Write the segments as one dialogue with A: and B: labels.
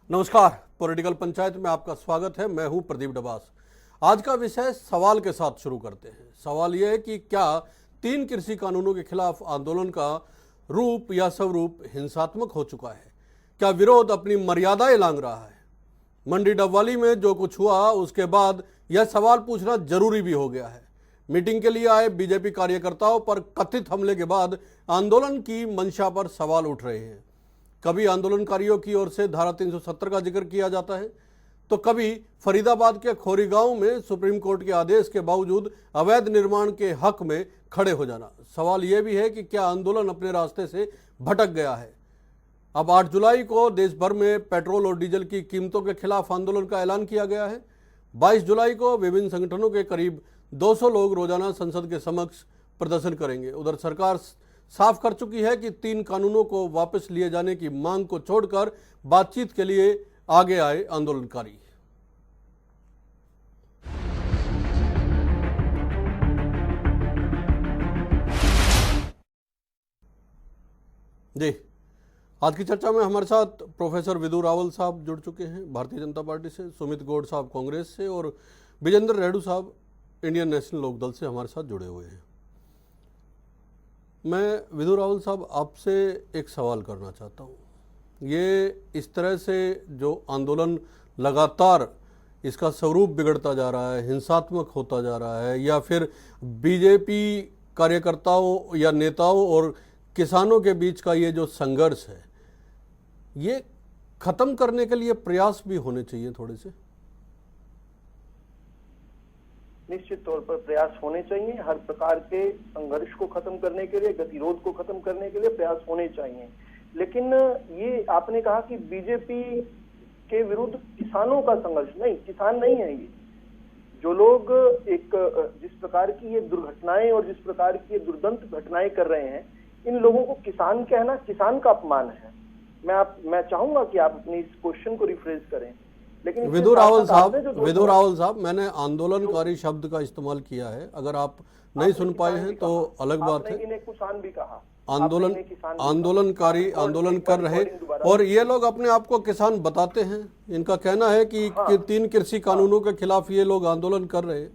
A: नमस्कार, पॉलिटिकल पंचायत में आपका स्वागत है। मैं हूं प्रदीप डबास। आज का विषय सवाल के साथ शुरू करते हैं। सवाल यह है कि क्या 3 कृषि कानूनों के खिलाफ आंदोलन का रूप या स्वरूप हिंसात्मक हो चुका है? क्या विरोध अपनी मर्यादाएं लांघ रहा है? मंडी डबवाली में जो कुछ हुआ उसके बाद यह सवाल पूछना जरूरी भी हो गया है। मीटिंग के लिए आए बीजेपी कार्यकर्ताओं पर कथित हमले के बाद आंदोलन की मंशा पर सवाल उठ रहे हैं। कभी आंदोलनकारियों की ओर से धारा 370 का जिक्र किया जाता है, तो कभी फरीदाबाद के खोरी गांव में सुप्रीम कोर्ट के आदेश के बावजूद अवैध निर्माण के हक में खड़े हो जाना। सवाल यह भी है कि क्या आंदोलन अपने रास्ते से भटक गया है? अब 8 जुलाई को देश भर में पेट्रोल और डीजल की कीमतों के खिलाफ आंदोलन का ऐलान किया गया है। 22 जुलाई को विभिन्न संगठनों के करीब 200 लोग रोजाना संसद के समक्ष प्रदर्शन करेंगे। उधर सरकार साफ कर चुकी है कि 3 कानूनों को वापस लिए जाने की मांग को छोड़कर बातचीत के लिए आगे आए आंदोलनकारी। जी, आज की चर्चा में हमारे साथ प्रोफेसर विदु रावल साहब जुड़ चुके हैं भारतीय जनता पार्टी से, सुमित गौड़ साहब कांग्रेस से और विजेंद्र रेड्डू साहब इंडियन नेशनल लोकदल से हमारे साथ जुड़े हुए हैं। मैं विदु रावल साहब आपसे एक सवाल करना चाहता हूँ। ये इस तरह से जो आंदोलन लगातार इसका स्वरूप बिगड़ता जा रहा है, हिंसात्मक होता जा रहा है, या फिर बीजेपी कार्यकर्ताओं या नेताओं और किसानों के बीच का ये जो संघर्ष है, ये खत्म करने के लिए प्रयास भी होने चाहिए थोड़े से।
B: निश्चित तौर पर प्रयास होने चाहिए। हर प्रकार के संघर्ष को खत्म करने के लिए, गतिरोध को खत्म करने के लिए प्रयास होने चाहिए। लेकिन ये आपने कहा कि बीजेपी के विरुद्ध किसानों का संघर्ष, नहीं, किसान नहीं है ये। जो लोग जिस प्रकार की ये दुर्घटनाएं और जिस प्रकार की ये दुर्दंत घटनाएं कर रहे हैं, इन लोगों को किसान कहना किसान का अपमान है। मैं चाहूंगा कि आप अपनी इस क्वेश्चन को रिफ्रेज करें। लेकिन
A: विदु रावल साहब, मैंने आंदोलनकारी शब्द का इस्तेमाल किया है। अगर आप नहीं सुन पाए हैं तो अलग बात है।
B: किसान भी कहा,
A: आंदोलनकारी आंदोलन कर रहे, और ये लोग अपने आप को किसान बताते हैं। इनका कहना है कि 3 कृषि कानूनों के खिलाफ ये लोग आंदोलन कर रहे हैं।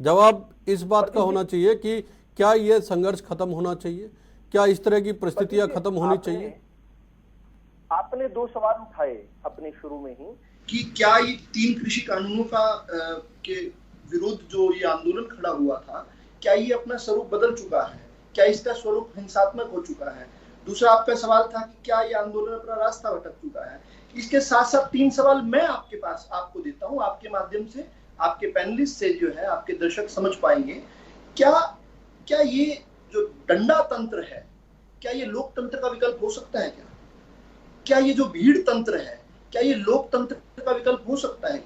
A: जवाब इस बात का होना चाहिए कि क्या ये संघर्ष खत्म होना चाहिए? क्या इस तरह की परिस्थितियां खत्म होनी चाहिए?
B: आपने 2 सवाल उठाए अपने शुरू में ही
C: कि क्या ये 3 कृषि कानूनों का के विरुद्ध जो ये आंदोलन खड़ा हुआ था, क्या ये अपना स्वरूप बदल चुका है? क्या इसका स्वरूप हिंसात्मक हो चुका है? दूसरा आपका सवाल था कि क्या ये आंदोलन अपना रास्ता भटक चुका है? इसके साथ साथ 3 सवाल मैं आपको देता हूं, आपके माध्यम से, आपके पैनलिस्ट से जो है आपके दर्शक समझ पाएंगे। क्या ये जो डंडा तंत्र है, क्या ये लोकतंत्र का विकल्प हो सकता है? क्या ये जो भीड़ तंत्र है, क्या ये लोकतंत्र का विकल्प हो सकता है?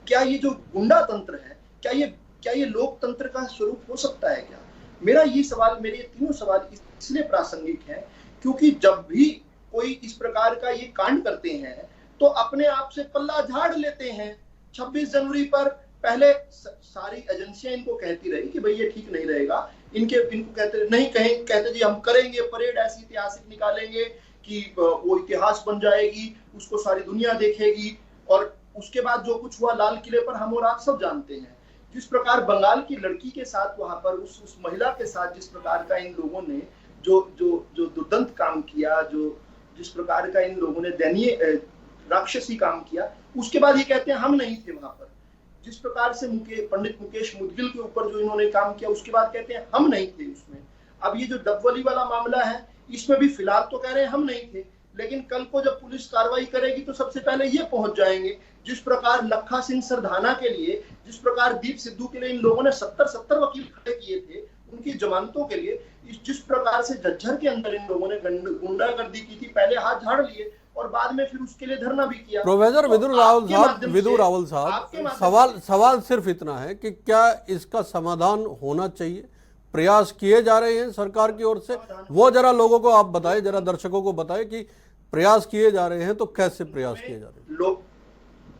C: क्या ये जो गुंडा तंत्र है, क्या ये लोकतंत्र का स्वरूप हो सकता है? मेरे तीनों सवाल इसलिए प्रासंगिक हैं क्योंकि जब भी कोई इस प्रकार का ये कांड करते हैं तो अपने आप से पल्ला झाड़ लेते हैं। 26 जनवरी पर पहले सारी एजेंसियां इनको कहती रही कि भाई ये ठीक नहीं रहेगा, इनको कहते जी हम करेंगे परेड, ऐसी ऐतिहासिक निकालेंगे कि वो इतिहास बन जाएगी, उसको सारी दुनिया देखेगी। और उसके बाद जो कुछ हुआ लाल किले पर, हम और आप सब जानते हैं। जिस प्रकार बंगाल की लड़की के साथ वहां पर उस महिला के साथ जिस प्रकार का इन लोगों ने जो दुर्दंत काम किया, जिस प्रकार का इन लोगों ने दयनीय राक्षसी काम किया, उसके बाद ये कहते हैं हम नहीं थे वहां पर। जिस प्रकार से पंडित मुकेश मुदगिल के ऊपर जो इन्होंने काम किया, उसके बाद कहते हैं हम नहीं थे उसमें। अब ये जो डबवाली वाला मामला है, इसमें भी फिलहाल तो कह रहे हैं हम नहीं थे, लेकिन कल को जब पुलिस कार्रवाई करेगी तो सबसे पहले ये पहुंच जाएंगे। जिस प्रकार लखा सिंह सरधाना के लिए, जिस प्रकार दीप सिद्धू के लिए इन लोगों ने 70 वकील खड़े किए थे उनकी जमानतों के लिए, जिस प्रकार से झज्जर के अंदर इन लोगों ने गुंडागर्दी की थी, पहले हाथ झाड़ लिए और बाद में फिर उसके लिए धरना भी किया।
A: प्रोफेसर विदु रावल साहब, सवाल सिर्फ इतना है कि क्या इसका समाधान होना चाहिए? प्रयास किए जा रहे हैं सरकार की ओर से, वो जरा लोगों को आप बताएं, जरा दर्शकों को बताएं कि प्रयास किए जा रहे हैं तो कैसे प्रयास किए जा रहे हैं?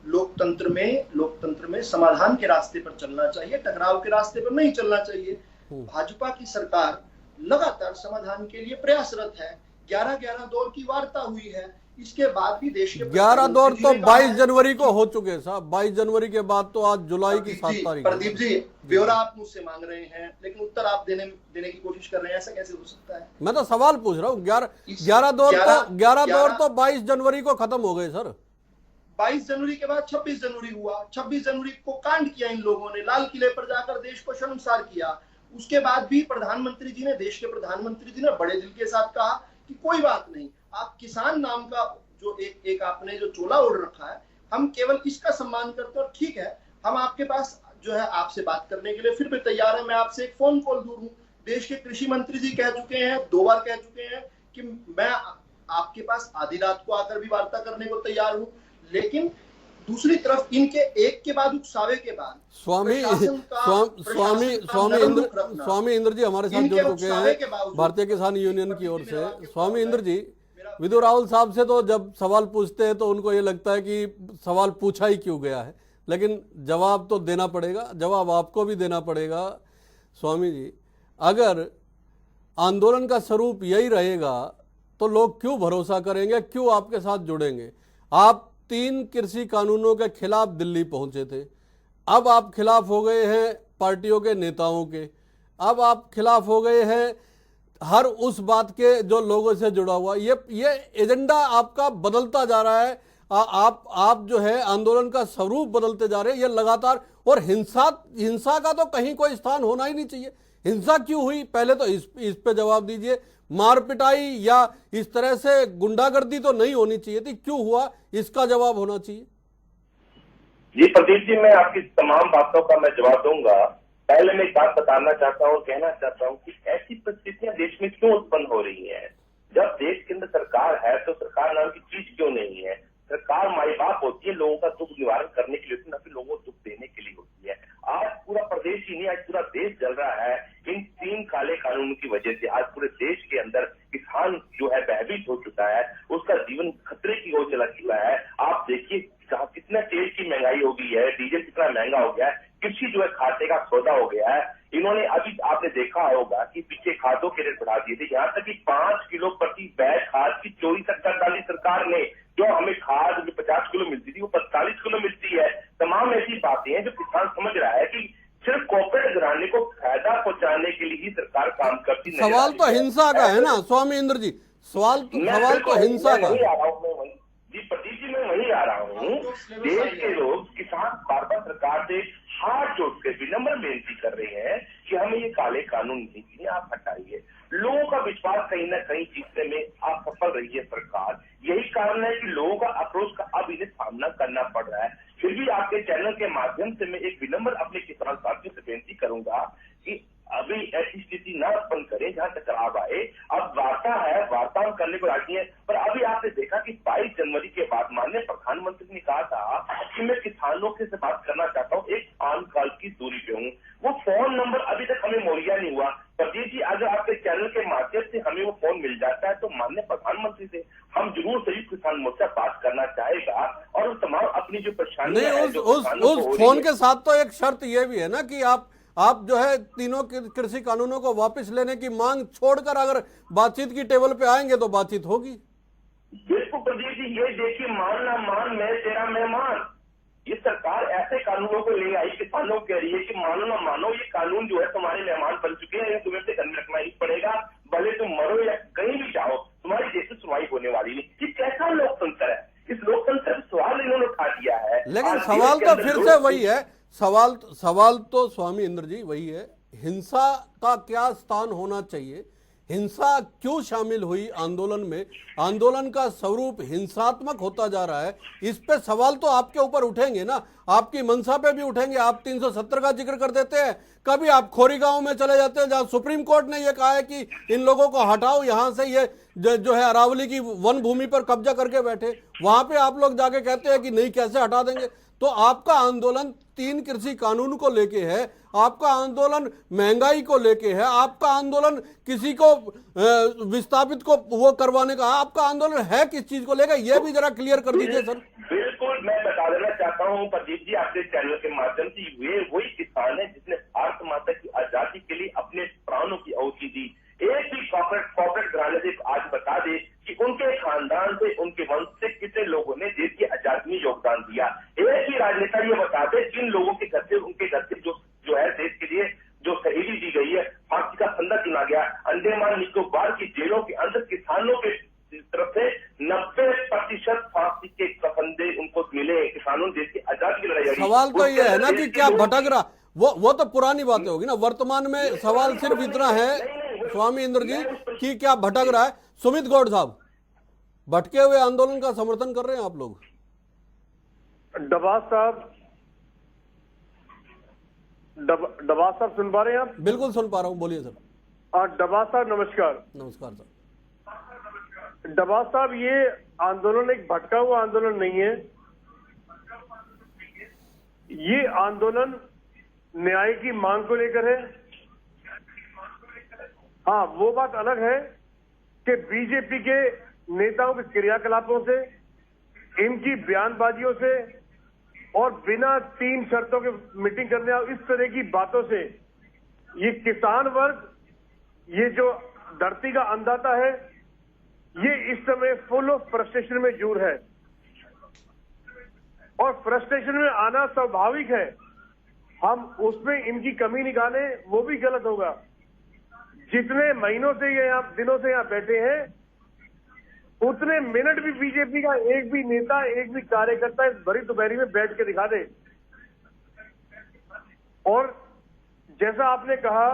C: लोकतंत्र में समाधान के रास्ते पर चलना चाहिए, टकराव के रास्ते पर नहीं चलना चाहिए। भाजपा की सरकार लगातार समाधान के लिए प्रयासरत है। 11-11 दौर की वार्ता हुई है। इसके बाद भी देश के
A: 11 दौर तो
C: प्रधानमंत्री जी ने कहा
A: 22
C: है-
A: जनवरी को हो चुके हैं साहब। 22 जनवरी के बाद तो आज जुलाई की 7 तारीख है।
C: प्रदीप जी, ब्यौरा आप मुझसे मांग रहे हैं लेकिन उत्तर आप देने की कोशिश कर रहे हैं, ऐसा कैसे हो सकता है?
A: मैं तो सवाल पूछ रहा हूँ। 11 दौर तो 22 जनवरी को खत्म हो गए सर।
C: 22 जनवरी के बाद 26 जनवरी हुआ। 26 जनवरी को कांड किया इन लोगों ने, लाल किले पर जाकर देश को शर्मसार किया। उसके बाद भी प्रधानमंत्री जी ने, देश के प्रधानमंत्री जी ने बड़े दिल के साथ कहा कि कोई बात नहीं, आप किसान नाम का जो एक आपने जो चोला ओढ़ रखा है, हम केवल इसका सम्मान करते हैं और ठीक है, हम आपके पास जो है आपसे बात करने के लिए फिर भी तैयार है। मैं आपसे एक फोन कॉल दूर हूं। देश के कृषि मंत्री जी कह चुके हैं, 2 बार कह चुके हैं कि मैं आपके पास आधी रात को आकर भी वार्ता करने को तैयार हूं। लेकिन दूसरी तरफ इनके एक के बाद उकसावे के बाद
A: स्वामी इंद्र जी हमारे साथ जुड़ चुके हैं भारतीय किसान यूनियन की ओर से। स्वामी इंद्र जी, विदु राहुल साहब से तो जब सवाल पूछते हैं तो उनको ये लगता है कि सवाल पूछा ही क्यों गया है, लेकिन जवाब तो देना पड़ेगा, जवाब आपको भी देना पड़ेगा। स्वामी जी, अगर आंदोलन का स्वरूप यही रहेगा तो लोग क्यों भरोसा करेंगे, क्यों आपके साथ जुड़ेंगे? आप 3 कृषि कानूनों के खिलाफ दिल्ली पहुंचे थे, अब आप खिलाफ हो गए हैं पार्टियों के नेताओं के, अब आप खिलाफ हो गए हैं हर उस बात के जो लोगों से जुड़ा हुआ। ये एजेंडा आपका बदलता जा रहा है। आप जो है आंदोलन का स्वरूप बदलते जा रहे हैं, ये लगातार। और हिंसा का तो कहीं कोई स्थान होना ही नहीं चाहिए। हिंसा क्यों हुई, पहले तो इस पे जवाब दीजिए। मार पिटाई या इस तरह से गुंडागर्दी तो नहीं होनी चाहिए थी, क्यों हुआ, इसका जवाब होना चाहिए।
D: जी प्रदीप जी, मैं आपकी तमाम बातों का मैं जवाब दूंगा। पहले मैं एक बात बताना चाहता हूँ, कहना चाहता हूँ कि ऐसी परिस्थितियां देश में क्यों उत्पन्न हो रही हैं। जब देश के अंदर सरकार है तो सरकार नाम की चीज क्यों नहीं है। सरकार माई बाप होती है, लोगों का दुख निवारण करने के लिए होती है, न कि लोगों को दुख देने के लिए होती है। आज पूरा प्रदेश ही नहीं, आज पूरा देश जल रहा है इन 3 काले कानूनों की वजह से। आज पूरे देश के अंदर किसान जो है भयभीत हो चुका है, उसका जीवन खतरे की ओर चला चुका है। आप देखिए कितना तेल की महंगाई हो गई है, डीजल कितना महंगा हो गया है, कृषि जो है खाते का सौदा हो गया है। इन्होंने अभी आपने देखा होगा कि पीछे खादों के रेट बढ़ा दिए थे, यहाँ तक कि 5 किलो प्रति बैग खाद की चोरी तक कर डाली सरकार ने। जो हमें खाद जो 50 किलो मिलती थी वो 45 किलो मिलती है। तमाम ऐसी बातें हैं जो किसान समझ रहा है कि सिर्फ कॉर्पोरेट घराने को फायदा पहुंचाने के लिए ही सरकार काम करती है।
A: सवाल तो हिंसा का है ना स्वामी इंद्र जी, सवाल तो हिंसा का है।
D: जी प्रदीप जी, मैं वहीं आ रहा हूँ। देश के लोग, किसान बार बार सरकार से हाथ जोड़ के विनम्र बेनती कर रहे हैं कि हमें ये काले कानून नहीं चाहिए, आप हटाइए। लोगों का विश्वास कहीं ना कहीं जीतने में आप सफल रही है सरकार। यही कारण है कि लोगों का अप्रोच का अब इन्हें सामना करना पड़ रहा है। फिर भी आपके चैनल के माध्यम से मैं एक विनम्र अपने किसान साथियों से बेनती करूंगा कि अभी ऐसी स्थिति न उत्पन्न करें जहां टकराव आए। अब वार्ता है, वार्ता हम करने को राजी है, पर अभी आपने देखा कि 22 जनवरी के बाद माननीय प्रधानमंत्री ने कहा था कि मैं किसानों से बात करना चाहता हूँ, एक आम काल की दूरी पे हूँ। वो फोन नंबर अभी तक हमें मुहैया नहीं हुआ। प्रदीप जी, अगर आपके चैनल के माध्यम से हमें वो फोन मिल जाता है तो माननीय प्रधानमंत्री से हम जरूर संयुक्त किसान मोर्चा बात करना चाहेगा और तमाम अपनी जो परेशानी है
A: उस फोन के साथ तो एक शर्त ये भी है ना कि आप जो है तीनों कृषि कानूनों को वापस लेने की मांग छोड़कर अगर बातचीत की टेबल पे आएंगे तो बातचीत होगी।
D: बिल्कुल प्रदीप जी, ये देखिए, मान ना मान मैं तेरा मेहमान। ये सरकार ऐसे कानूनों को ले आई, किसानों कह रही है कि मानो ना मानो ये कानून जो है तुम्हारे मेहमान बन चुके हैं, तुम्हें से करने रखना ही पड़ेगा, भले तुम मरो या कहीं भी जाओ, तुम्हारी देश में सुनवाई होने वाली नहीं। ये कैसा लोकतंत्र है? इस लोकतंत्र का सवाल इन्होंने उठा दिया है।
A: लेकिन सवाल तो फिर से वही है, सवाल तो स्वामी इंद्र जी वही है, हिंसा का क्या स्थान होना चाहिए, हिंसा क्यों शामिल हुई आंदोलन में, आंदोलन का स्वरूप हिंसात्मक होता जा रहा है, इस पे सवाल तो आपके ऊपर उठेंगे ना, आपकी मंशा पे भी उठेंगे। आप 370 का जिक्र कर देते हैं, कभी आप खोरी गांव में चले जाते हैं जहां सुप्रीम कोर्ट ने यह कहा है कि इन लोगों को हटाओ यहां से, ये जो है अरावली की वन भूमि पर कब्जा करके बैठे, वहां पे आप लोग जाके कहते हैं कि नहीं कैसे हटा देंगे। तो आपका आंदोलन 3 कृषि कानून को लेके है, आपका आंदोलन महंगाई को लेके है, आपका आंदोलन किसी को विस्थापित को वो करवाने का, आपका आंदोलन है किस चीज को लेकर, यह भी जरा क्लियर कर दीजिए सर।
D: बिल्कुल, मैं बता देना चाहता हूँ प्रदीप जी आपके चैनल के माध्यम से, वे वही किसान है जिसने भारत माता की आजादी के लिए अपने प्राणों की आहुति दी। एक भी कॉर्पोरेट घराने से आज बता दे कि उनके खानदान से, उनके वंश बिहार की जेलों के अंदर किसानों के तरफ से 90% फांसी के फंदे उनको मिले। किसानों ने देश की आजादी की लड़ाई लड़ी।
A: सवाल तो ये है ना कि क्या
D: लोग-
A: भटक रहा, वो तो पुरानी बातें होगी ना। वर्तमान में सवाल सिर्फ इतना है स्वामी इंद्र जी कि क्या भटक रहा है। सुमित गौड़ साहब, भटके हुए आंदोलन का समर्थन कर रहे हैं आप लोग?
E: डबास साहब सुन पा रहे हैं आप?
A: बिल्कुल सुन पा रहा हूं, बोलिए सर।
E: डबास साहब नमस्कार।
A: नमस्कार सर।
E: डबास साहब, ये आंदोलन एक भटका हुआ आंदोलन नहीं है। ये आंदोलन न्याय की मांग को लेकर है। हाँ, वो बात अलग है कि बीजेपी के नेताओं के क्रियाकलापों से, इनकी बयानबाजियों से और बिना 3 शर्तों के मीटिंग करने और इस तरह की बातों से ये किसान वर्ग, ये जो धरती का अन्नदाता है, ये इस समय फुल ऑफ फ्रस्ट्रेशन में जूझ है। और फ्रस्ट्रेशन में आना स्वाभाविक है। हम उसमें इनकी कमी निकालें वो भी गलत होगा। जितने महीनों से ये यहाँ, दिनों से यहाँ बैठे हैं, उतने मिनट भी बीजेपी का एक भी नेता, एक भी कार्यकर्ता इस भरी दोपहरी में बैठ के दिखा दे। और जैसा आपने कहा,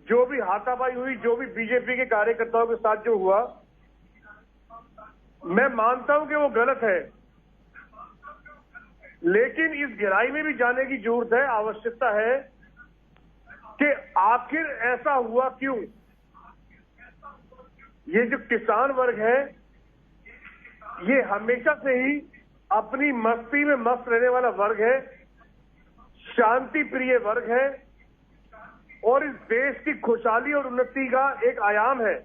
E: जो भी हाथापाई हुई, जो भी बीजेपी के कार्यकर्ताओं के साथ जो हुआ, मैं मानता हूं कि वो गलत है, लेकिन इस गहराई में भी जाने की जरूरत है, आवश्यकता है कि आखिर ऐसा हुआ क्यों। ये जो किसान वर्ग है, ये हमेशा से ही अपनी मस्ती में मस्त रहने वाला वर्ग है, शांति प्रिय वर्ग है और इस देश की खुशहाली और उन्नति का एक आयाम है।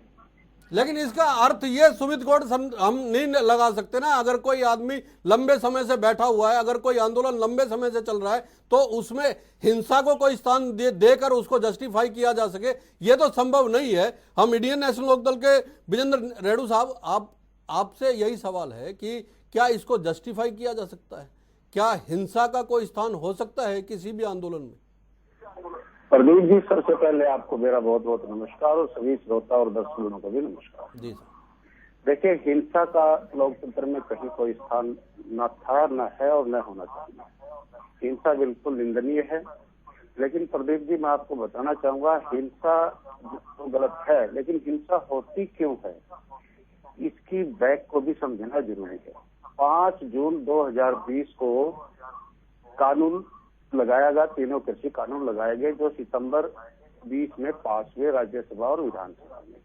A: लेकिन इसका अर्थ ये सुमित गौड़ हम नहीं लगा सकते ना। अगर कोई आदमी लंबे समय से बैठा हुआ है, अगर कोई आंदोलन लंबे समय से चल रहा है, तो उसमें हिंसा को कोई स्थान देकर उसको जस्टिफाई किया जा सके, ये तो संभव नहीं है। हम इंडियन नेशनल लोकदल के विजेंद्र रेणु साहब, आपसे यही सवाल है कि क्या इसको जस्टिफाई किया जा सकता है? क्या हिंसा का कोई स्थान हो सकता है किसी भी आंदोलन में?
F: प्रदीप जी, सबसे पहले आपको मेरा बहुत बहुत नमस्कार और सभी श्रोता और दर्शकों को भी नमस्कार
A: जी सर।
F: देखिए, हिंसा का लोकतंत्र में कहीं कोई स्थान न था, न है और न होना चाहिए। हिंसा बिल्कुल निंदनीय है, लेकिन प्रदीप जी मैं आपको बताना चाहूंगा, हिंसा तो गलत है, लेकिन हिंसा होती क्यों है इसकी बैक को भी समझना जरूरी है। 5 जून 2020 को कानून लगाया गया, तीनों कृषि कानून लगाए गए, जो सितंबर 20 में पास हुए राज्यसभा और विधानसभा में।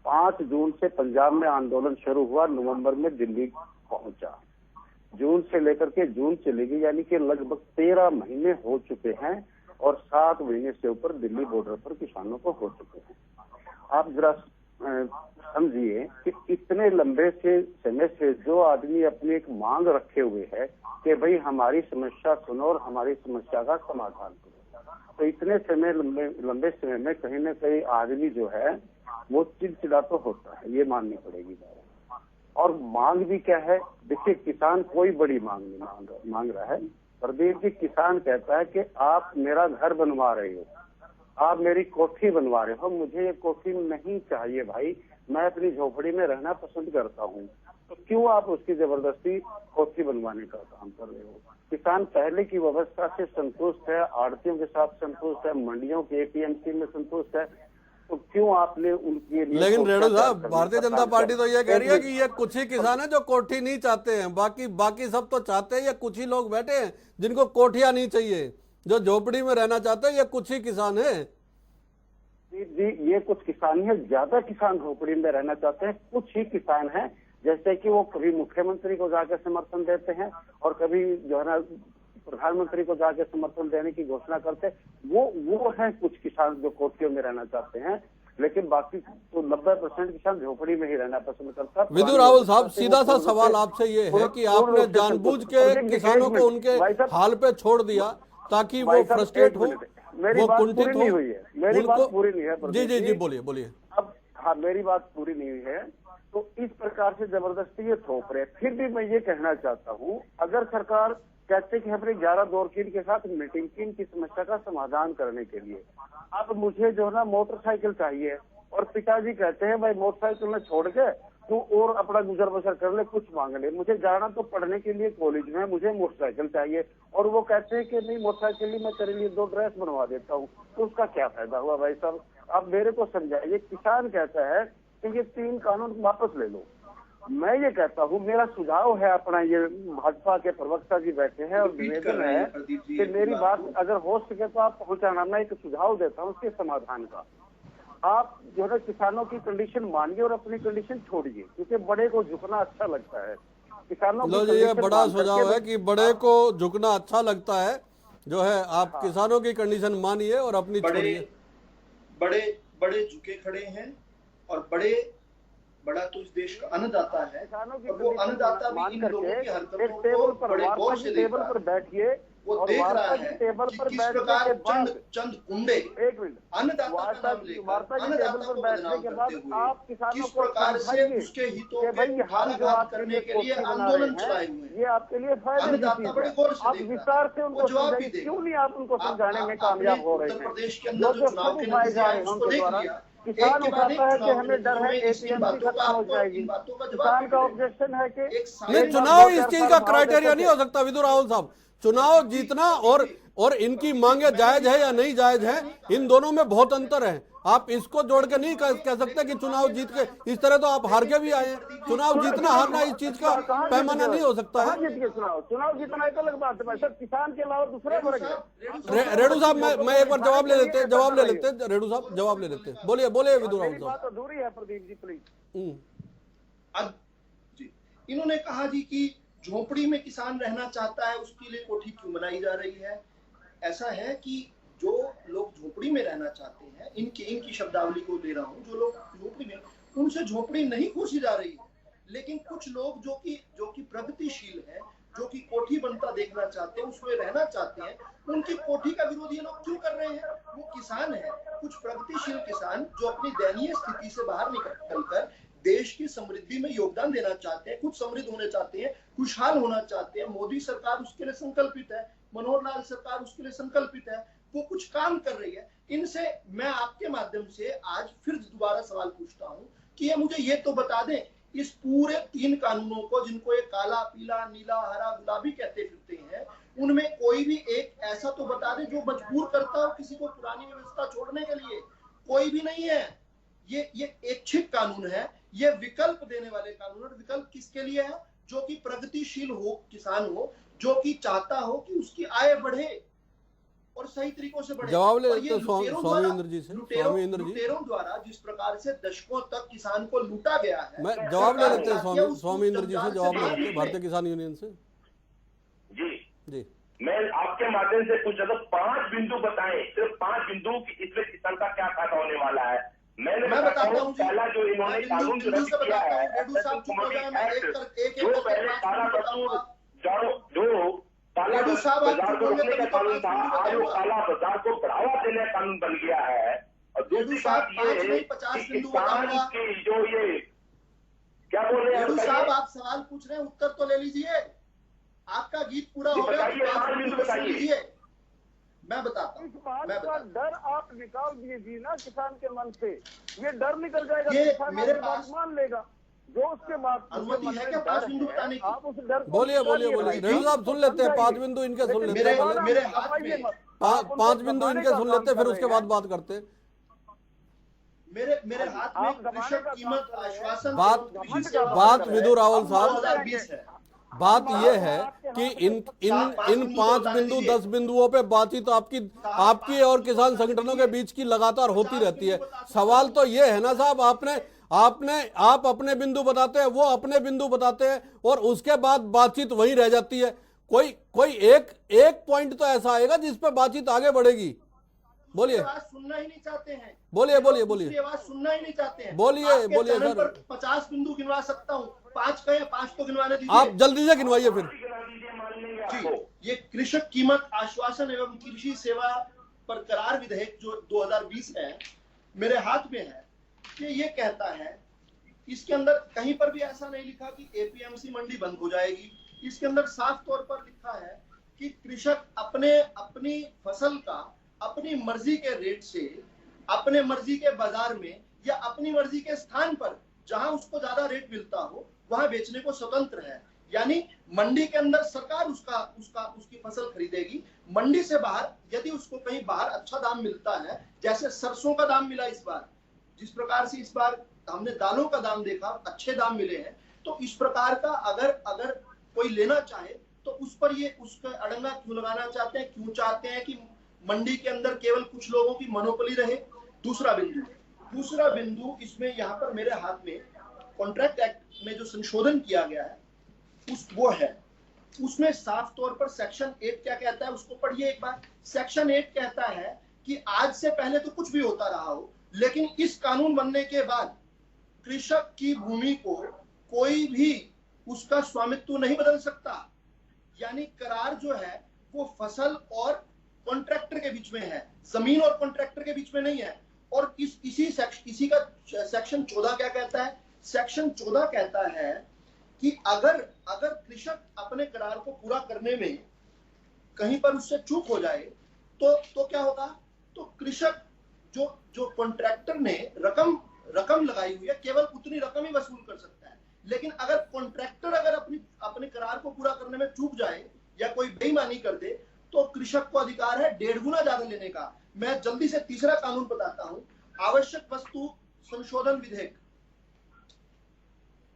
F: 5 जून से पंजाब में आंदोलन शुरू हुआ, नवंबर में दिल्ली पहुंचा, जून से लेकर के जून चली गई, यानी कि लगभग 13 महीने हो चुके हैं और 7 महीने से ऊपर दिल्ली बॉर्डर पर किसानों को हो चुके हैं। आप जरा समझिए कि इतने लंबे से समय से जो आदमी अपनी एक मांग रखे हुए है कि भाई हमारी समस्या सुनो और हमारी समस्या का समाधान करो, तो इतने समय लंबे समय में कहीं न कहीं आदमी जो है वो चिड़चिड़ा तो होता है, ये माननी पड़ेगी बात। और मांग भी क्या है, देखिए किसान कोई बड़ी मांग नहीं मांग रहा है प्रदीप जी। किसान कहता है कि आप मेरा घर बनवा रहे हो, आप मेरी कोठी बनवा रहे हो, मुझे ये कोठी नहीं चाहिए भाई, मैं अपनी झोपड़ी में रहना पसंद करता हूँ, तो क्यों आप उसकी जबरदस्ती कोठी बनवाने का काम कर रहे हो। किसान पहले की व्यवस्था से संतुष्ट है, आड़तियों के साथ संतुष्ट है, मंडियों के एपीएमसी में संतुष्ट है, तो क्यों आपने उनके लिए।
A: लेकिन रेणु साहब, भारतीय जनता पार्टी तो ये कह रही है कि ये कुछ ही किसान है जो कोठी नहीं चाहते हैं, बाकी सब तो चाहते हैं। ये कुछ ही लोग बैठे हैं जिनको कोठियां नहीं चाहिए, जो झोपड़ी में रहना चाहते हैं, ये कुछ ही किसान है।
F: जी, ये कुछ किसान है, ज्यादा किसान झोपड़ी में रहना चाहते हैं, कुछ ही किसान हैं जैसे कि वो कभी मुख्यमंत्री को जाकर समर्थन देते हैं और कभी जो है ना प्रधानमंत्री को जाकर समर्थन देने की घोषणा करते हैं। वो है कुछ किसान जो कोठियों में रहना चाहते हैं, लेकिन बाकी तो 90% किसान झोपड़ी में ही रहना पसंद करता है।
A: विदु रावल साहब, सीधा सा सवाल आपसे ये है कि आपने जानबूझ के किसानों को उनके हाल पे छोड़ दिया ताकि वो फ्रस्ट्रेट हो, वो कुंठित हो।
F: मेरी बात पूरी नहीं है।
A: जी बोलिए।
F: अब हाँ, मेरी बात पूरी नहीं हुई है, तो इस प्रकार से जबरदस्ती ये थोप रहे। फिर भी मैं ये कहना चाहता हूँ, अगर सरकार कहते कि हमने 11 दौर की इनके साथ मीटिंग की इनकी समस्या का समाधान करने के लिए, अब मुझे जो है ना मोटरसाइकिल चाहिए, और पिताजी कहते हैं भाई मोटरसाइकिल में छोड़ के तू और अपना गुजर बसर कर ले, कुछ मांग ले, मुझे जाना तो पढ़ने के लिए कॉलेज में, मुझे मोटरसाइकिल चाहिए। और वो कहते हैं कि नहीं मोटरसाइकिल ही मैं तेरे लिए 2 ड्रेस बनवा देता हूँ, तो उसका क्या फायदा हुआ भाई साहब? आप मेरे को समझाइए। किसान कहता है कि ये 3 कानून वापस ले लो। मैं ये कहता हूँ, मेरा सुझाव है अपना, ये भाजपा के प्रवक्ता जी बैठे हैं और निवेदन है कि मेरी बात अगर हो सके तो आप पहुंचाना। मैं एक सुझाव देता हूँ उसके समाधान का। आप जो है किसानों की कंडीशन मानिए और अपनी कंडीशन छोड़िए, क्योंकि बड़े को झुकना अच्छा लगता है। किसानों
A: लो जी, ये बड़ा सुझाव है कि बड़े को झुकना अच्छा लगता है। जो है आप किसानों की कंडीशन मानिए और अपनी छोड़िए।
C: बड़े झुके खड़े हैं और बड़ा तो इस देश का अन्नदाता है, और वो अन्नदाता भी इन लोगों की हरकतों को बड़े गौर से देख रहा है।
F: बैठिए,
C: वो देख रहा है कि किस प्रकार चंद गुंडे अन्नदाता का नाम लेकर अन्नदाता को बदनाम करते हुए किस प्रकार से उसके हितों के घात करने के लिए आंदोलन चलाए हुए हैं।
F: ये आपके लिए
C: अन्नदाता बड़े गौर से देख रहा है, वो जवाब भी देगा।
F: क्यों नहीं आप उनको समझाने में कामयाब हो रहे हैं?
C: उत्तर प्रदेश के अंदर जो चुनाव के नतीजे आए उसको देख लिया।
F: किसान उठाता है कि हमें डर है एपीएमसी खत्म हो जाएगी। किसान का ऑब्जेक्शन है कि
A: नहीं, चुनाव इस चीज का क्राइटेरिया नहीं हो सकता विदुर राहुल साहब। चुनाव जीतना और इनकी मांगे जायज है या नहीं जायज है, इन दोनों में बहुत अंतर है। आप इसको जोड़ के नहीं कह सकते कि चुनाव जीत के, इस तरह तो आप हार के भी आए हैं। चुनाव जीतना हारना इस चीज का पैमाना नहीं हो सकता है।
F: चुनाव जीतना एक अलग बात है सर, किसान के अलावा दूसरा वर्ग है।
A: रेणु साहब, मैं एक बार जवाब ले लेते रेणु साहब जवाब ले लेते। बोलिए विदुर राहुल साहब।
F: बात अधूरी है प्रदीप जी, प्लीज।
C: जी, इन्होंने कहा जी कि झोपड़ी में किसान रहना चाहता है, उसके लिए कोठी क्यों बनाई जा रही है। ऐसा है कि जो लोग झोपड़ी में रहना चाहते हैं, इनकी शब्दावली को ले रहा हूँ, जो लोग झोपड़ी में, उनसे झोपड़ी नहीं खोजी जा रही है। लेकिन कुछ लोग जो कि प्रगतिशील है, जो कि कोठी बनता देखना चाहते हैं, उसमें रहना चाहते हैं, उनकी कोठी का विरोध ये लोग क्यों कर रहे हैं? वो किसान है, कुछ प्रगतिशील किसान जो अपनी दयनीय स्थिति से बाहर निकलकर देश की समृद्धि में योगदान देना चाहते हैं, खुद समृद्ध होने चाहते हैं, खुशहाल होना चाहते हैं। मोदी सरकार उसके लिए संकल्पित है, मनोहर लाल सरकार उसके लिए संकल्पित है, वो कुछ काम कर रही है। इनसे मैं आपके माध्यम से आज फिर दोबारा सवाल पूछता हूं कि ये मुझे ये तो बता दें, इस पूरे 3 कानूनों को, जिनको ये काला, पीला, नीला, हरा, गुलाबी कहते फिरते हैं, उनमें कोई भी एक ऐसा तो बता दें जो मजबूर करता हो किसी को पुरानी व्यवस्था छोड़ने के लिए। कोई भी नहीं है। ये ऐच्छिक कानून है, ये विकल्प देने वाले कानून। और विकल्प किसके लिए है? जो कि प्रगतिशील हो, किसान हो, जो कि चाहता हो कि उसकी आय बढ़े और सही तरीकों से बढ़े।
A: जवाब ले लेते स्वामी इंद्र जी से। स्वामी इंद्र जी,
C: लुटेरों द्वारा जिस प्रकार से दशकों तक किसान को लूटा गया है,
A: मैं जवाब ले लेते हैं स्वामी इंद्र जी से, जवाब ले लेते हैं भारतीय किसान यूनियन से।
D: जी, मैं आपके माध्यम से पूछ रहा था, 5 बिंदु बताएं, सिर्फ 5 बिंदु कि इसमें किसान का क्या फायदा होने वाला है। मैं बताता हूँ, पहला जो इन्होंने कानून किया है, जो पहले काला बाजार को रोकने का कानून था, आज वो काला बाजार को बढ़ावा देने का कानून बन गया है। और दूसरी बात ये है कि किसान की जो ये क्या बोल रहे हैं
C: साहब, आप सवाल पूछ रहे हैं, उत्तर तो ले लीजिए। आपका गीत पूरा हो गया, 5 बिंदु बताइए। मैं बताता हूँ।
F: इस बात का डर आप निकाल दीजिए ना किसान के मन से, ये डर निकल जाएगा।
C: ये
F: किसान
C: मेरे
F: बात
C: पास
F: मान लेगा, जो उसके बाद
C: अनुमति है क्या 5 बिंदु बताने की?
F: आप उस डर को
A: बोलिए रेणु साहब सुन लेते हैं, 5 बिंदु इनके सुन लेते हैं।
C: मेरे हाथ में
A: 5 बिंदु इनके सुन लेते हैं, फिर उसके बाद बात करते हैं।
C: मेरे हाथ में कृषक कीमत आश्वासन
A: बात विदुर राहुल साहब,
C: 2020 है।
A: बात यह है कि इन 5 बिंदु 10 बिंदुओं पे बातचीत तो आपकी और किसान संगठनों के बीच की लगातार होती रहती है। सवाल तो ये है ना साहब, आप अपने बिंदु बताते हैं, वो अपने बिंदु बताते हैं, और उसके बाद बातचीत वहीं रह जाती है। कोई एक पॉइंट तो ऐसा आएगा जिस पे बातचीत आगे बढ़ेगी। बोलिए,
C: सुनना ही नहीं चाहते हैं।
A: बोलिए
C: आवाज सुनना ही नहीं चाहते हैं।
A: बोलिए सर।
C: 50 बिंदु गिनवा सकता हूँ, 5 कहे, 5 तो गिनवाने दीजिए।
A: आप जल्दी से गिनवाइए फिर।
C: जी, ये कृषक कीमत आश्वासन एवं कृषि सेवा पर करार विधेयक जो 2020 है, मेरे हाथ में है। ये कहता है, इसके अंदर कहीं पर भी ऐसा नहीं लिखा कि एपीएमसी मंडी बंद हो जाएगी। इसके अंदर साफ तौर पर लिखा है कि कृषक अपनी फसल का अपनी मर्जी के रेट से, अपने मर्जी के बाजार में या अपनी मर्जी के स्थान पर जहां उसको ज्यादा रेट मिलता हो वहां बेचने को स्वतंत्र है। यानी मंडी के अंदर सरकार उसकी फसल खरीदेगी, मंडी से बाहर यदि उसको कहीं बाहर अच्छा दाम मिलता है, जैसे सरसों का दाम मिला इस बार, जिस प्रकार से इस बार हमने दालों का दाम देखा, अच्छे दाम मिले हैं, तो इस प्रकार का अगर कोई लेना चाहे तो उस पर ये उसका अड़ंगा क्यों लगाना चाहते हैं? क्यों चाहते हैं कि मंडी के अंदर केवल कुछ लोगों की मोनोपोली रहे? दूसरा बिंदु इसमें यहाँ पर मेरे हाथ में कॉन्ट्रैक्ट एक्ट में जो संशोधन किया गया है वो है, उसमें साफ तौर पर सेक्शन 8 क्या कहता है उसको पढ़िए एक बार। सेक्शन 8 कहता है कि आज से पहले तो कुछ भी होता रहा हो, लेकिन इस कानून बनने के बाद कृषक की भूमि को कोई भी उसका स्वामित्व नहीं बदल सकता। यानी करार जो है वो फसल और कॉन्ट्रैक्टर के बीच में है, जमीन और कॉन्ट्रैक्टर के बीच में नहीं है। और इसी का सेक्शन 14 क्या कहता है? सेक्शन 14 कहता है कि अगर कृषक अपने करार को पूरा करने में कहीं पर उससे चूक हो जाए तो क्या होगा? तो कृषक जो कॉन्ट्रैक्टर ने रकम लगाई हुई है केवल उतनी रकम ही वसूल कर सकता है। लेकिन अगर कॉन्ट्रैक्टर अपने करार को पूरा करने में चूक जाए या कोई बेईमानी कर दे तो कृषक को अधिकार है 1.5 गुना ज्यादा लेने का। मैं जल्दी से तीसरा कानून बताता हूं, आवश्यक वस्तु संशोधन विधेयक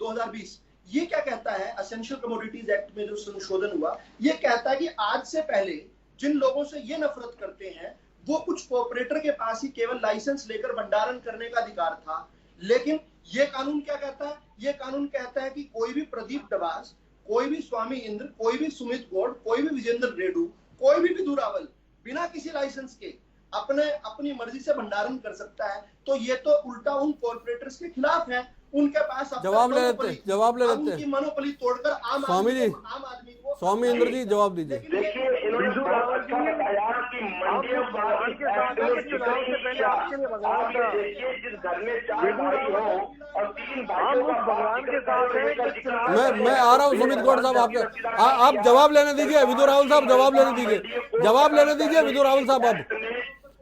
C: 2020। ये क्या कहता है? एसेंशियल कमोडिटीज एक्ट में जो संशोधन हुआ, ये कहता है कि आज से पहले जिन लोगों से ये नफरत करते हैं वो कुछ कोऑपरेटर के पास ही केवल लाइसेंस लेकर भंडारण करने का अधिकार था। लेकिन ये कानून क्या कहता है? ये कानून कहता है कि कोई भी प्रदीप डबास, कोई भी स्वामी इंद्र, कोई भी सुमित गौड़, कोई भी विजेंद्र रेड्डू, कोई भी विधु रावल बिना किसी लाइसेंस के अपनी मर्जी से भंडारण कर सकता है। तो ये तो उल्टा उन कॉर्पोरेटर्स के खिलाफ है। उनके पास
A: जवाब ले लेते
C: उनकी मनोबली तोड़कर आम आदमी को
A: स्वामी इंद्र जी जवाब दीजिए।
D: देखिए इन्होंने बहुत अच्छा बताया कि मंडियों भगवान के साथ चुनाव से पहले आपके लिए भगवान का देखिए जिस घर में 4 भाई हो और 3 भाइयों का भगवान के साथ
A: मैं आ रहा हूँ सुमित गौड़ साहब, आपके आप जवाब लेने दीजिए। विधु रावल साहब जवाब लेने दीजिए। विधु रावल साहब आप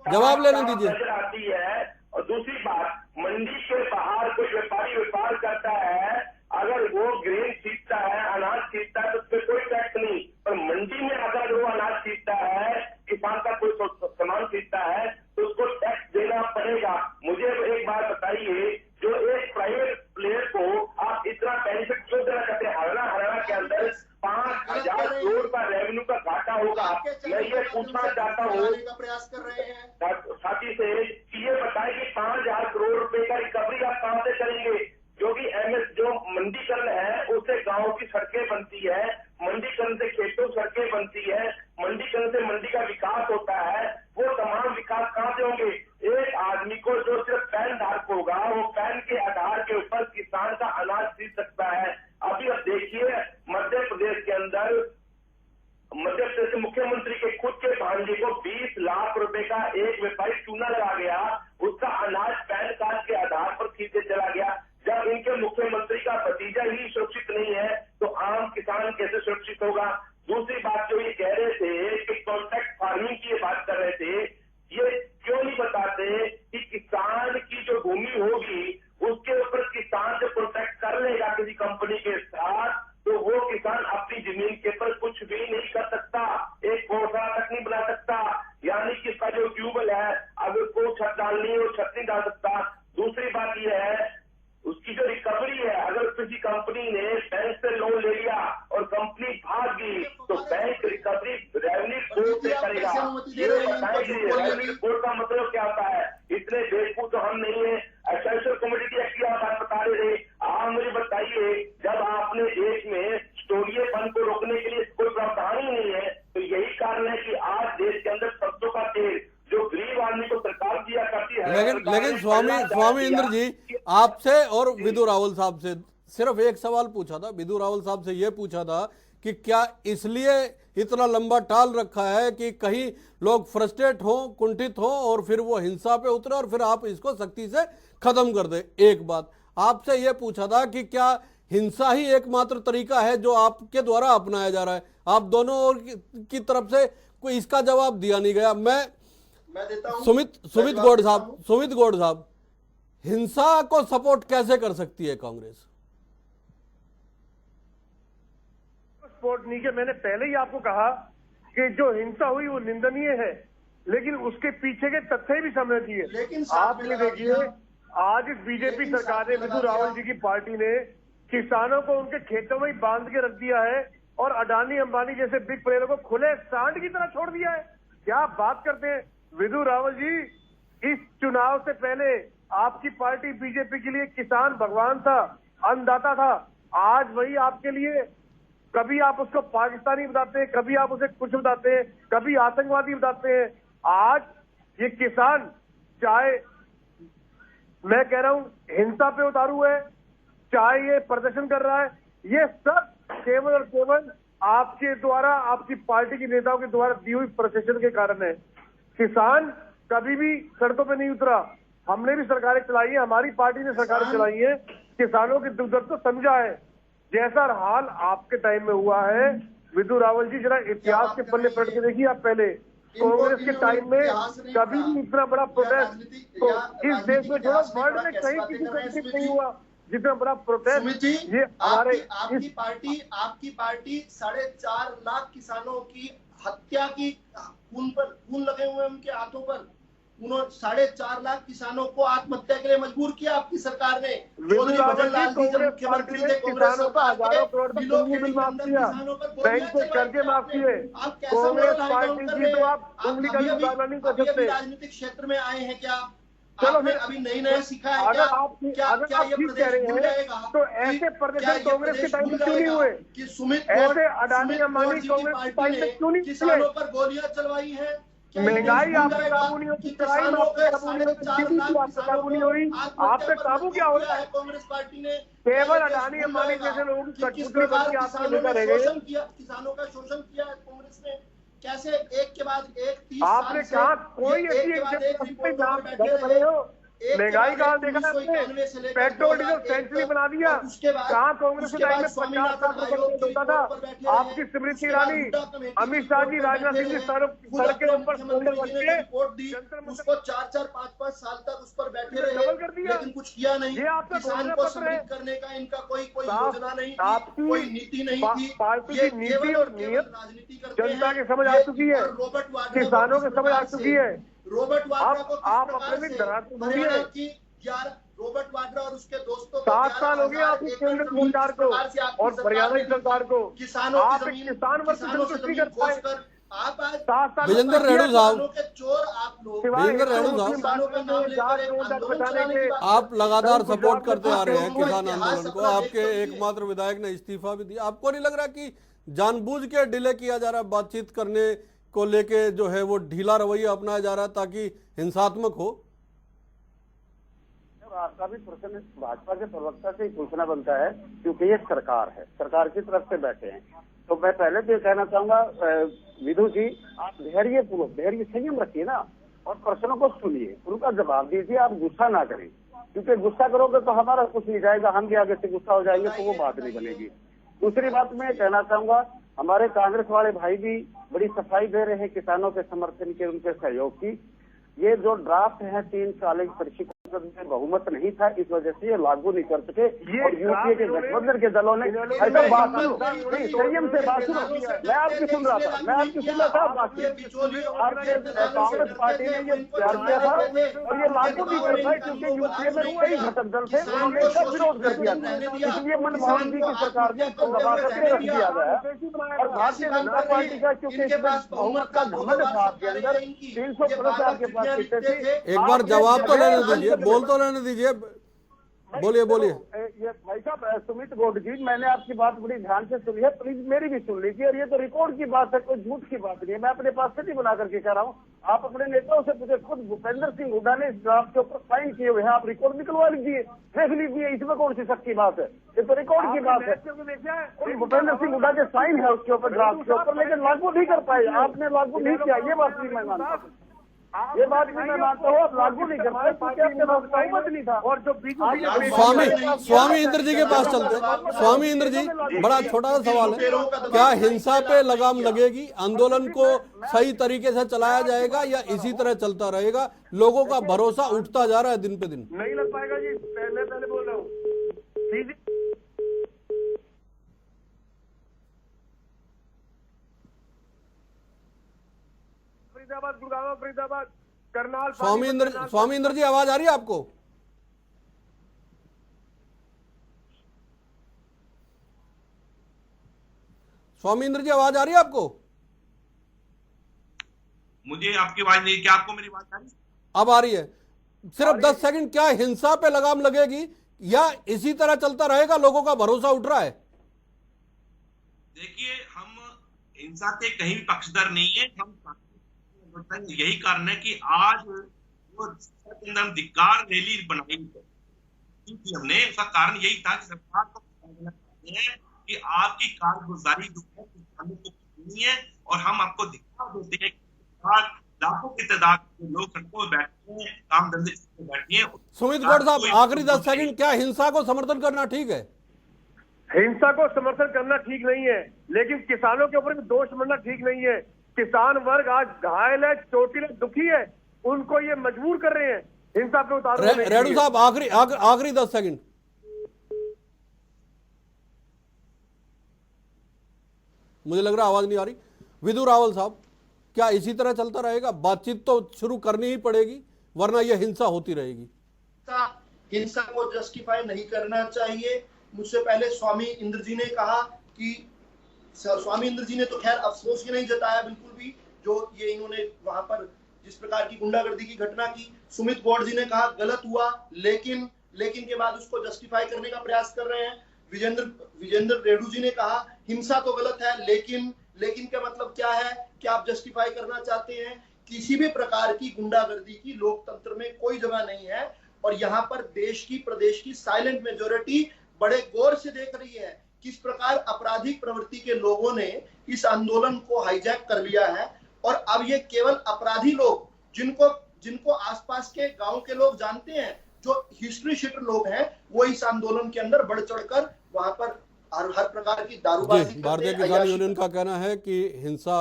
A: जवाब लेने दीजिए।
D: आती है। और दूसरी बात, मंडी के बाहर कोई व्यापारी व्यापार करता है, अगर वो ग्रेन खरीदता है, अनाज खरीदता है तो उसमें कोई टैक्स नहीं। पर मंडी में अगर वो अनाज खरीदता है, किसान का कोई सामान खरीदता है तो उसको टैक्स देना पड़ेगा। मुझे एक बात बताइए, जो एक प्राइवेट प्लेयर को आप इतना बेनिफिट क्यों देना चाहते हैं? हरियाणा के अंदर 5,000 करोड़ का रेवेन्यू का घाटा होगा। मैं ये पूछना चाहता हूँ
C: प्रयास कर रहे हैं
D: साथी से कि ये बताएं कि 5,000 करोड़ रुपए का रिकवरी आप कहां से करेंगे? जो मंडीकरण है उससे गांव की सड़कें बनती है, मंडीकरण से खेतों सड़कें बनती है, मंडीकरण से मंडी का विकास होता है। वो तमाम विकास कहां से होंगे? एक आदमी को जो सिर्फ पैन धारक होगा वो पैन के आधार के ऊपर किसान का अनाज खरीद सकता है। अभी अब देखिए मध्य प्रदेश के अंदर मध्य प्रदेश के मुख्यमंत्री के खुद के भांजे को 20 लाख रुपए का एक व्यापारी चूना लगा गया, उसका अनाज पैन कार्ड के आधार पर खरीदे चला गया। जब इनके मुख्यमंत्री का भतीजा ही सुरक्षित नहीं है तो आम किसान कैसे सुरक्षित होगा? दूसरी बात जो ये कह रहे थे कि कॉन्ट्रैक्ट फार्मिंग की बात कर रहे थे, ये क्यों नहीं बताते कि किसान की जो भूमि होगी उसके ऊपर किसान जो कॉन्ट्रैक्ट कर लेगा किसी कंपनी के साथ तो वो किसान अपनी जमीन के ऊपर कुछ भी नहीं कर सकता, एक गौशाला तक नहीं बना सकता। यानी कि इसका जो ट्यूबवेल है अगर को छत डालनी है वो छत नहीं डाल सकता। दूसरी बात यह है उसकी जो रिकवरी है, अगर किसी कंपनी ने बैंक से लोन ले लिया और कंपनी भाग गई तो बैंक रिकवरी रेवेन्यू कोर्ट से करेगा। ये बताएंगे रेवेन्यू कोर्ट का मतलब क्या होता है? इतने बेवकूफ तो हम नहीं है। एसेंशियल कमोडिटी एक्ट की आप बता रहे थे, आप मुझे बताइए जब आपने देश में स्टोरियेपन को रोकने के लिए कोई प्रावधान ही नहीं है तो यही कारण है कि आज देश के अंदर सरसों का तेल जो गरीब आदमी को सरकार दिया करती है।
A: लेकिन स्वामी इंद्र जी आपसे और विधु रावल साहब से सिर्फ एक सवाल पूछा था। विधु रावल साहब से यह पूछा था कि क्या इसलिए इतना लंबा टाल रखा है कि कहीं लोग फ्रस्ट्रेट हो, कुंठित हो और फिर वो हिंसा पे उतरे और फिर आप इसको सख्ती से खत्म कर दे। एक बात आपसे यह पूछा था कि क्या हिंसा ही एकमात्र तरीका है जो आपके द्वारा अपनाया जा रहा है? आप दोनों ओर की तरफ से कोई इसका जवाब दिया नहीं गया। मैं
C: देता हूं
A: सुमित गौड़ साहब हिंसा को सपोर्ट कैसे कर सकती है कांग्रेस?
E: सपोर्ट नहीं किया। मैंने पहले ही आपको कहा कि जो हिंसा हुई वो निंदनीय है, लेकिन उसके पीछे के तथ्य भी समझ दिए।
C: लेकिन
E: आप ये देखिए, आज इस बीजेपी सरकार ने, विधु रावल जी की पार्टी ने किसानों को उनके खेतों में ही बांध के रख दिया है और अडानी अंबानी जैसे बिग प्लेयरों को खुले सांड की तरह छोड़ दिया है। क्या बात करते हैं विधु रावल जी। इस चुनाव से पहले आपकी पार्टी बीजेपी के लिए किसान भगवान था, अन्नदाता था। आज वही आपके लिए, कभी आप उसको पाकिस्तानी बताते हैं, कभी आप उसे कुछ बताते हैं, कभी आतंकवादी बताते हैं। आज ये किसान, चाहे मैं कह रहा हूं हिंसा पे उतारू है, चाहे ये प्रदर्शन कर रहा है, ये सब केवल और केवल आपके द्वारा, आपकी पार्टी के नेताओं के द्वारा दी हुई प्रशिक्षण के कारण है। किसान कभी भी सड़कों पे नहीं उतरा। हमने भी सरकारें चलाई है, हमारी पार्टी ने सरकारें चलाई है, किसानों के दुख दर्द को समझा है। जैसा हाल आपके टाइम में हुआ है, विधु रावल जी जरा इतिहास के पन्ने पलट के देखिए। आप पहले कांग्रेस के टाइम में कभी भी इतना बड़ा प्रोटेस्ट तो इस देश में, छोड़ो वर्ल्ड में कहीं किसी कंट्री नहीं हुआ जितना बड़ा प्रोटेस्ट। ये हमारे
C: आपकी पार्टी 4.5 लाख किसानों की हत्या की, खून लगे हुए उनके हाथों पर। उन्होंने 4.5 लाख किसानों को आत्महत्या के लिए मजबूर किया आपकी सरकार ने। चौधरी भजनलाल जी जब मुख्यमंत्री थे, कांग्रेस सरकार
E: हजारों करोड़ बिलों के बिल माफ किया, बैंक से कर्जे माफ किए। कांग्रेस पार्टी की तो आप उंगली का भी उतारना नहीं कर सकते।
C: राजनीतिक क्षेत्र में आए हैं क्या?
E: चलो
C: फिर अभी नई सीखा है
E: अगर आप ठीक कह रहे हैं तो ऐसे प्रदर्शन कांग्रेस के टाइम में क्यों नहीं हुए?
C: कि सुमित
E: ऐसे अडानी अंबानी कांग्रेस के टाइम में क्यों नहीं
C: किसानों पर गोलियां चलवाई है?
E: महंगाई आप पे काबू नहीं होती, क्राइम आप पे काबू नहीं होती, जीडीपी आप पे काबू नहीं हुई, आप पे काबू क्या हो रहा है?
C: कांग्रेस पार्टी ने
E: केवल अडानी अंबानी जैसे लोगों की कठपुतली करके आपके नेता रह गए।
C: किसानों का शोषण किया है कांग्रेस ने। कैसे एक के बाद एक 30
E: आपने कहा कोई ऐसी बने हो? महंगाई कहाँ देखा आपने? पेट्रोल डीजल सेंचुरी बना दिया। कहाँ कांग्रेस के टाइम में 50 लाख रुपए होता था? आपकी स्मृति ईरानी, अमित शाह जी, राजनाथ सिंह जी सड़क के ऊपर
C: उसको 4-5 साल तक उस पर बैठे रहे, लेकिन कुछ किया नहीं।
E: ये आपका
C: किसान को समृद्ध करने का इनका कोई योजना नहीं थी, कोई नीति नहीं थी।
E: पार्टी की नीति और नियत
C: राजनीति करते हैं,
E: जनता की समझ आ चुकी है, किसानों की समझ आ चुकी है।
C: रॉबर्ट वाड्रा को
E: आप अपने भी डराते भूलिए।
C: रॉबर्ट वाड्रा और उसके दोस्तों
E: 7 साल हो गए आपकी केंद्र सरकार को और हरियाणा की सरकार को।
C: किसानों
E: आप
C: की
E: किसान वर्ग की संतुष्टि कर पाए।
C: आप आज
E: 7 साल
A: विजेंद्र रेणु साहब,
C: के चोर आप लोग,
A: विजेंद्र रेणु साहब, आप लगातार सपोर्ट करते आ रहे हैं किसान आंदोलन को। आपके एकमात्र विधायक ने इस्तीफा भी दिया। आपको नहीं लग रहा कि जानबूझ के डिले किया जा रहा है, बातचीत करने को लेके जो है वो ढीला रवैया अपनाया जा रहा है ताकि हिंसात्मक हो?
F: आपका भी प्रश्न भाजपा के प्रवक्ता से ही पूछना बनता है, क्योंकि ये सरकार है, सरकार की तरफ से बैठे हैं। तो मैं पहले तो ये कहना चाहूंगा, विधु जी आप धैर्य संयम रखिए ना, और प्रश्नों को सुनिए, उनका जवाब दीजिए। आप गुस्सा ना करें, क्योंकि गुस्सा करोगे तो हमारा कुछ नहीं जाएगा, हम भी आगे से गुस्सा हो जाएंगे तो वो बात नहीं बनेगी। दूसरी बात मैं कहना चाहूंगा, हमारे कांग्रेस वाले भाई भी बड़ी सफाई दे रहे हैं किसानों के समर्थन के, उनके सहयोग की। ये जो ड्राफ्ट है 3 कृषि कानून में बहुमत नहीं था, इस वजह से ये लागू नहीं कर सके। और यूपीए के गठबंधन के दलों ने ऐसा बात सुनो, नहीं संयम से बात सुनो, मैं आपकी सुन रहा था, आप बात कांग्रेस पार्टी ने ये तैयार किया था और ये लागू नहीं कर पाए, क्योंकि यूपीए में कई घटक दल थे, उन्होंने इसका विरोध कर दिया था। इसलिए मनमोहन जी की सरकार ने इसको दबा करके रख दिया गया। और भारतीय जनता पार्टी का क्योंकि इसमें बहुमत का घमंड था, आपके अंदर 300+ आपके पास सीटें थी।
A: एक बार जवाब तो लेने दीजिए, बोल तो लेने दीजिए, बोलिए।
F: ये भाई साहब सुमित गोड जी, मैंने आपकी बात बड़ी ध्यान से सुनी है, प्लीज मेरी भी सुन लीजिए। और ये तो रिकॉर्ड की बात है, कोई झूठ की बात नहीं है, मैं अपने पास से नहीं बना करके कह रहा हूँ। आप अपने नेताओं से पूछे, खुद भूपेंद्र सिंह हुड्डा ने इस ड्राफ्ट के ऊपर साइन किए हुए हैं, आप रिकॉर्ड निकलवा लीजिए, देख लीजिए, इसमें कौन सी शक की बात है, ये तो रिकॉर्ड की बात है। भूपेंद्र सिंह हुड्डा के साइन है उसके ऊपर, ड्राफ्ट के ऊपर, लेकिन लागू नहीं कर पाए, आपने लागू नहीं किया, ये बात भी मैं मानता हूँ।
B: ये बात भी मैं मानता हूँ, आप लागू नहीं कर पाए क्योंकि आपके पास बहुमत नहीं था।
E: और जो बीजेपी
A: स्वामी इंद्र जी के पास चलते हैं। स्वामी इंद्र जी, बड़ा छोटा सा सवाल है, क्या हिंसा पे लगाम लगेगी? आंदोलन को सही तरीके से चलाया जाएगा या इसी तरह चलता रहेगा? लोगों का भरोसा उठता जा रहा है दिन पे दिन।
E: नहीं लग पाएगा जी, मैं पहले बोल रहा हूँ। फरीदाबाद, गुड़गांव, फरीदाबाद, करनाल।
A: स्वामी इंद्र जी, आवाज आ रही है आपको? स्वामी इंद्र जी, आवाज आ रही है आपको?
G: मुझे आपकी आवाज नहीं, क्या आपको मेरी आवाज आ रही है?
A: अब आ रही है। सिर्फ 10 सेकंड, क्या हिंसा पे लगाम लगेगी या इसी तरह चलता रहेगा? लोगों का भरोसा उठ रहा है।
G: देखिए, हम हिंसा के कहीं भी पक्षधर नहीं है। हम यही कारण है कि आज वो अंदर धिक्कार रैली बनाई थी हमने, उसका कारण यही था कि सरकार को है कि आपकी कारगुजारी जो है किसानों को नहीं है, और हम आपको धिक्कार देते हैं कि लाखों की तादाद में लोग सड़कों में बैठे हैं, काम धंधे बैठे हैं।
A: सुमित गौड़ साहब, आखिरी 10 सेकंड, क्या हिंसा को समर्थन करना ठीक है?
E: हिंसा को समर्थन करना ठीक नहीं है, लेकिन किसानों के ऊपर भी दोष मढ़ना ठीक नहीं है। किसान वर्ग आज घायल है, चोटिल है, दुखी है, उनको ये मजबूर कर रहे हैं हिंसा पे उतारने के लिए।
A: रेणु साहब, आखिरी 10 सेकंड। मुझे लग रहा आवाज नहीं आ रही। विदु रावल साहब, क्या इसी तरह चलता रहेगा? बातचीत तो शुरू करनी ही पड़ेगी, वरना यह हिंसा होती रहेगी।
C: हिंसा को जस्टिफाई नहीं करना चाहिए। मुझसे पहले स्वामी इंद्र जी ने कहा कि स्वामी इंद्र जी ने तो खैर अफसोस ही नहीं जताया बिल्कुल भी, जो ये इन्होंने वहां पर जिस प्रकार की गुंडागर्दी की घटना की। सुमित गौड़ जी ने कहा गलत हुआ, लेकिन के बाद उसको जस्टिफाई करने का प्रयास कर रहे हैं। विजेंद्र रेड्डू जी ने कहा हिंसा तो गलत है, लेकिन का मतलब क्या है कि आप जस्टिफाई करना चाहते हैं। किसी भी प्रकार की गुंडागर्दी की लोकतंत्र में कोई जगह नहीं है, और यहाँ पर देश की, प्रदेश की साइलेंट मेजोरिटी बड़े गौर से देख रही है किस प्रकार आपराधिक प्रवृत्ति के लोगों ने इस आंदोलन को हाईजैक कर लिया है। और अब ये केवल अपराधी लोग, जिनको आसपास के गांव के लोग जानते हैं, जो हिस्ट्री शीटर लोग हैं, वो इस आंदोलन के अंदर बढ़ चढ़कर वहां पर हर प्रकार की दारूबाजी।
A: भारतीय किसान यूनियन का कहना है कि हिंसा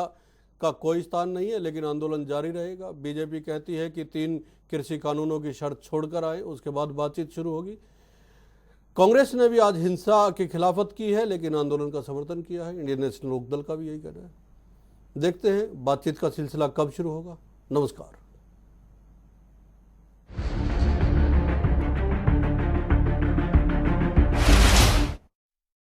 A: का कोई स्थान नहीं है, लेकिन आंदोलन जारी रहेगा। बीजेपी कहती है कि 3 कृषि कानूनों की शर्त छोड़कर आए, उसके बाद बातचीत शुरू होगी। कांग्रेस ने भी आज हिंसा की खिलाफत की है, लेकिन आंदोलन का समर्थन किया है। इंडियन नेशनल लोकदल का भी यही कहना है। देखते हैं बातचीत का सिलसिला कब शुरू होगा। नमस्कार।